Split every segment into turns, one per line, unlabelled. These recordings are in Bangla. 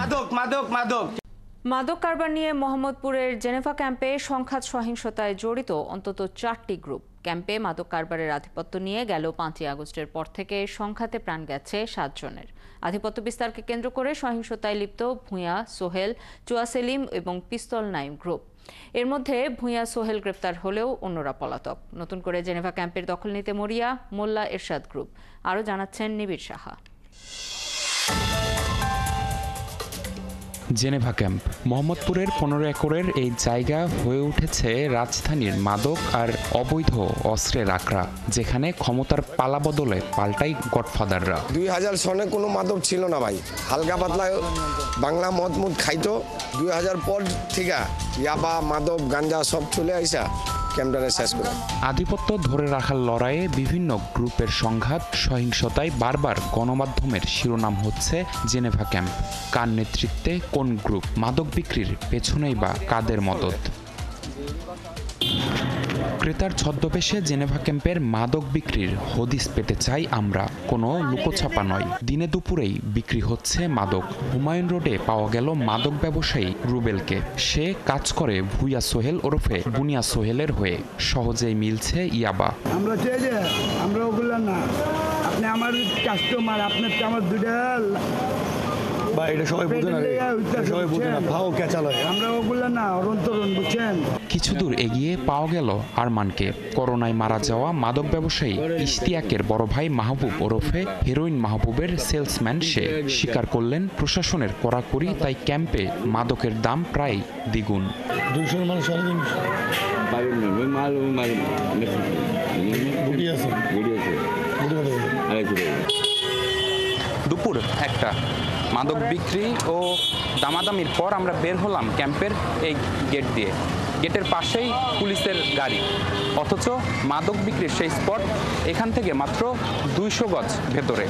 মাদক মাদক মাদক
মাদক কারবার নিয়ে মোহাম্মদপুরের জেনেভা ক্যাম্পে সংঘাত সহিংসতায় জড়িত অন্তত 4টি গ্রুপ। ক্যাম্পে মাদক কারবারের আধিপত্য নিয়ে গেল 5ই আগস্টের পর থেকে সংঘাতে প্রাণ গেছে 7 জনের। আধিপত্য বিস্তারকে কেন্দ্র করে সহিংসতায় লিপ্ত ভূঁইয়া, সোহেল, চুয়া সেলিম এবং পিস্তল নাইম গ্রুপ। এর মধ্যে ভূঁইয়া সোহেল গ্রেপ্তার হলেও অন্যরা পলাতক। নতুন করে জেনেভা ক্যাম্পের দখল নিতে মরিয়া মোল্লা এরশাদ গ্রুপ। আরও জানাচ্ছেন নিবিড় সাহা।
জেনেভা ক্যাম্প মোহাম্মদপুরের 15 একরের এই জায়গা হয়ে উঠেছে রাজধানীর মাদক আর অবৈধ অস্ত্রের আখড়া, যেখানে ক্ষমতার পালা বদলে পাল্টাই গডফাদাররা।
2000 সনে কোনো মাদক ছিল না ভাই, হালকা পাতলা বাংলা মদ খাইতো। 2000 পর থেকে ইয়াবা মাদক গাঞ্জা সব চলে আইসা ক্যাম্পটারে শেষ করে।
আধিপত্য ধরে রাখার লড়াইয়ে বিভিন্ন গ্রুপের সংঘাত সহিংসতায় বারবার গণমাধ্যমের শিরোনাম হচ্ছে জেনেভা ক্যাম্প। কার নেতৃত্বে কোন গ্রুপ, মাদক বিক্রির পেছনেই বা কাদের মদত? ক্রেতার ছদ্মবেশে জেনেভা ক্যাম্পের মাদক বিক্রির হদিস পেতে চাই আমরা। কোনো লুকোছাপা নয়, দিনে দুপুরেই বিক্রি হচ্ছে মাদক। হুমায়ুন রোডে পাওয়া গেল মাদক ব্যবসায়ী রুবেলকে। সে কাজ করে ভূঁইয়া সোহেল ওরফে বুনিয়া সোহেলের হয়ে। সহজেই মিলছে ইয়াবা।
আমরা চাই যে আমরা ওগুলো না, আপনি আমার কাস্টমার, আপনার তো আমার দুটা
বা এটা সবাই বুঝে না, সবাই বুঝে না, ভাও ক্যাচালয়।
আমরা ওগুলো না অরন্তরণ, বুঝছেন।
কিছু দূর এগিয়ে পাওয়া গেল আরমানকে। করোনায় মারা যাওয়া মাদক ব্যবসায়ী ইশতিয়াকের বড় ভাই মাহবুব ওরফে হিরোইন মাহবুবের সেলসম্যান সে। স্বীকার করলেন প্রশাসনের কড়াকড়ি তাই ক্যাম্পে মাদকের দাম প্রায় দ্বিগুণ।
200 মানুষ
দুপুর 1টা। মাদক বিক্রি ও দামাদামির পর আমরা বের হলাম ক্যাম্পের এই গেট দিয়ে। গেটের পাশেই পুলিশের গাড়ি, অথচ মাদক বিক্রির সেই স্পট এখান থেকে মাত্র 200 গজ ভেতরে।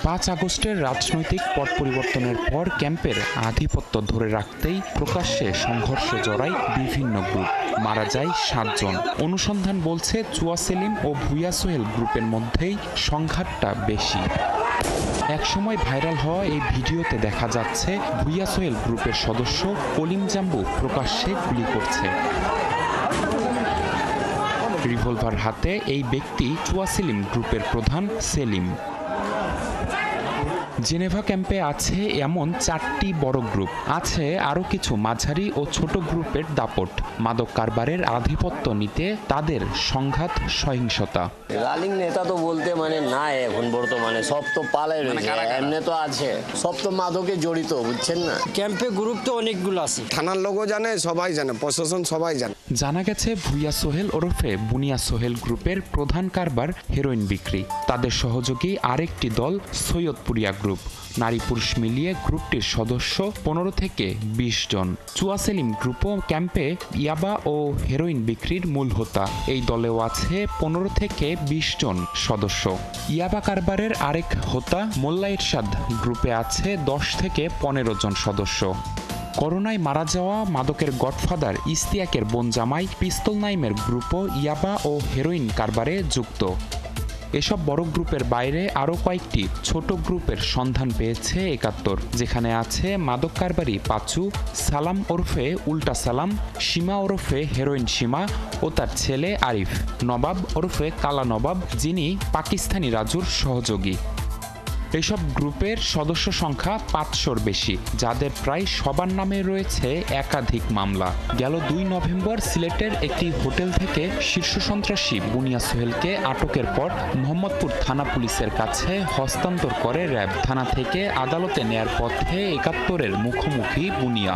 5 আগস্টের রাজনৈতিক পট পরিবর্তনের পর ক্যাম্পের আধিপত্য ধরে রাখতেই প্রকাশ্যে সংঘর্ষে জড়ায় বিভিন্ন গ্রুপ। মারা যায় 7 জন। অনুসন্ধান বলছে চুয়া সেলিম ও ভূঁইয়া সোহেল গ্রুপের মধ্যেই সংঘাতটা বেশি। একসময় ভাইরাল হওয়া এই ভিডিওতে দেখা যাচ্ছে ভূঁইয়া সোহেল গ্রুপের সদস্য কলিম জাম্বু প্রকাশ্যে গুলি করছে। রিভলভার হাতে এই ব্যক্তি চুয়া সেলিম গ্রুপের প্রধান সেলিম। জেনেভা ক্যাম্পে আছে এমন 4টি বড় গ্রুপ, আছে আরও কিছু মাঝারি ও ছোট গ্রুপের দাপট। মাদক কারবারের আধিপত্য নিতে তাদের সংঘাত সহিংসতা।
রালিং নেতা তো বলতে মানে না, এখন বর্তমানে সব তো পালাই রয়েছে, এমনি তো আছে, সব তো মাদকে জড়িত, বুঝছেন না। ক্যাম্পে গ্রুপ তো অনেকগুলো আছে,
থানার লোকও জানে, সবাই জানে, প্রশাসন সবাই জানে।
জানা গেছে ভূঁইয়া সোহেল ওরফে বুনিয়া সোহেল গ্রুপের প্রধান কারবার হেরোইন বিক্রি। তাদের সহযোগী আরেকটি দল সৈয়দপুরিয়া গ্রুপ। নারী পুরুষ মিলিয়ে গ্রুপটির সদস্য 15 থেকে 20 জন। চুয়া সেলিম গ্রুপও ক্যাম্পে ইয়াবা ও হেরোইন বিক্রির মূল হোতা। এই দলেও আছে 15 থেকে 20 জন সদস্য। ইয়াবা কারবারের আরেক হোতা মোল্লা এরশাদ গ্রুপে আছে 10 থেকে 15 জন সদস্য। করোনায় মারা যাওয়া মাদকের গডফাদার ইশতিয়াকের বোন জামাই পিস্তল নাইমের গ্রুপও ইয়াবা ও হেরোইন কারবারে যুক্ত। এসব বড় গ্রুপের বাইরে আরও কয়েকটি ছোট গ্রুপের সন্ধান পেয়েছে ৭১, যেখানে আছে মাদক কারবারি পাচু, সালাম ওরফে উল্টা সালাম, সীমা ওরফে হেরোইন সীমা ও তার ছেলে আরিফ, নবাব ওরফে কালা নবাব, যিনি পাকিস্তানি রাজুর সহযোগী। এসব গ্রুপের সদস্য সংখ্যা 500-র বেশি, যাদের প্রায় সবার নামে রয়েছে একাধিক মামলা। গেল 2 নভেম্বর সিলেটের একটি হোটেল থেকে শীর্ষ সন্ত্রাসী বুনিয়া সোহেলকে আটকের পর মোহাম্মদপুর থানা পুলিশের কাছে হস্তান্তর করে র্যাব। থানা থেকে আদালতে নেয়ার পথে ৭১-এর মুখোমুখি বুনিয়া।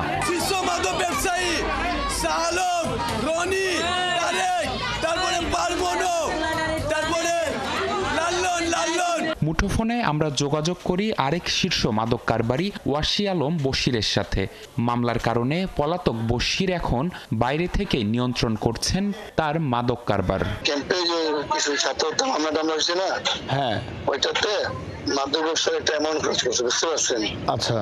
মুঠোফোনে আমরা যোগাযোগ করি আরেক শীর্ষ মাদক কারবারি ওয়াসি আলম বশিরের সাথে। মামলার কারণে পলাতক বশির এখন বাইরে থেকে নিয়ন্ত্রণ করছেন তার মাদক কারবার।
ক্যাম্পে যে কিছু ছাত্র মামলা হয়েছে না,
হ্যাঁ,
ওইটাতে মাদক ব্যবসার একটা অ্যামাউন্ট খরচ করছে, বুঝতে পারছেন?
আচ্ছা,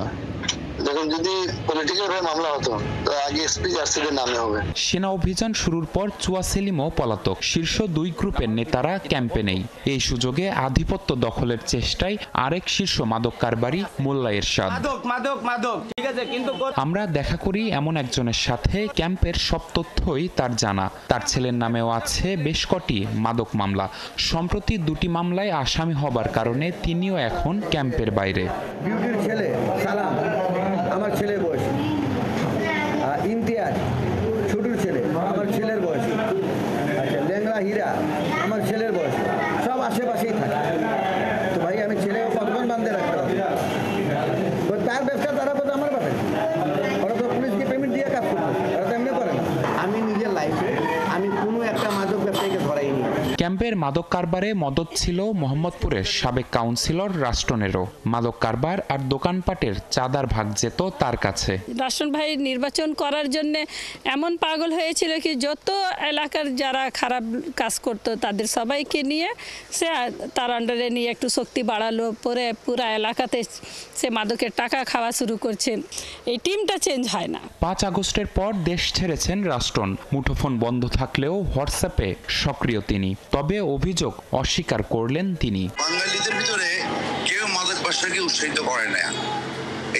দেখুন যদি পলিটিক্যাল ভাবে মামলা হতো তো আগে এসপি জার্সিদের নামে হবে।
সেনা অভিযান শুরুর পর চুয়া সেলিমও পলাতক। শীর্ষ 2 গ্রুপের নেতারা ক্যাম্পে নেই। এই সুযোগে আধিপত্য দখলের চেষ্টায় আরেক শীর্ষ মাদক কারবারি মোল্লা এরশাদ। আমরা দেখা করি এমন একজনের সাথে, ক্যাম্পের সব তথ্যই তার জানা। তার ছেলের নামেও আছে বেশ কটি মাদক মামলা। সম্প্রতি 2টি মামলায় আসামি হবার কারণে তিনিও এখন ক্যাম্পের বাইরে।
বিউটির ছেলে সালাম আমার ছেলের বয়সী, ইমতিয়াজ ছোটুর ছেলে আমার ছেলের বয়সী, আচ্ছা লেংরা হীরা আমার ছেলের বয়সী, সব আশেপাশেই থাকে। তো ভাই আমি ছেলেও কতক্ষণ বান্ধে রাখতে পারি? তার ব্যবসা তারা তো আমার পাবে, ওরা তো পুলিশকে পেমেন্ট দিয়ে কাজ করবে, ওরা তো এমনি করে না। আমি নিজের লাইফে আমি কোনো একটা মাদক ব্যবসায়ীকে ধরাইনি।
ক্যাম্পের মাদক কারবারে মদত ছিল মোহাম্মদপুরের সাবেক কাউন্সিলর রাষ্ট্রনেরও। মাদক কারবার আর দোকানপাটের চাঁদার ভাগ যেত তার কাছে।
রাষ্ট্রন ভাই নির্বাচন করার জন্য এমন পাগল হয়েছিল কি যত এলাকার যারা খারাপ কাজ করতো তাদের সবাইকে নিয়ে সে তার আন্ডারে নিয়ে একটু শক্তি বাড়ালো, পরে পুরা এলাকাতে সে মাদকের টাকা খাওয়া শুরু করছে। এই টিমটা চেঞ্জ হয় না।
5 আগস্টের পর দেশ ছেড়েছেন রাষ্ট্রন। মুঠোফোন বন্ধ থাকলেও হোয়াটসঅ্যাপে সক্রিয় তিনি। তবে অভিযোগ অস্বীকার করলেন তিনি।
বাঙালিদের ভিতরে কেউ মাদক ব্যবসাকে উৎসাহিত করে না।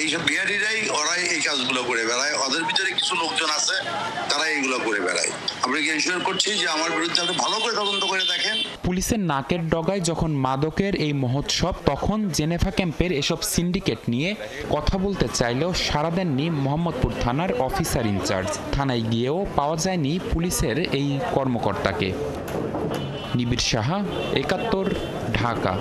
এইসব বিহারিরাই ওরাই এই কাজগুলো করে বেড়ায়। ওদের ভিতরে কিছু লোকজন আছে তারা এইগুলো করে বেড়ায়। আমরা কি এনশিওর করছি যে আমার বিরুদ্ধে আপনি ভালো করে তদন্ত করে দেখেন।
পুলিশের নাকের ডগায় যখন মাদকের এই মহোৎসব, তখন জেনেভা ক্যাম্পের এসব সিন্ডিকেট নিয়ে কথা বলতে চাইলেও সাড়া দেননি মোহাম্মদপুর থানার অফিসার ইনচার্জ। থানায় গিয়েও পাওয়া যায়নি পুলিশের এই কর্মকর্তাকে। নিবিড় সাহা, 71, ঢাকা।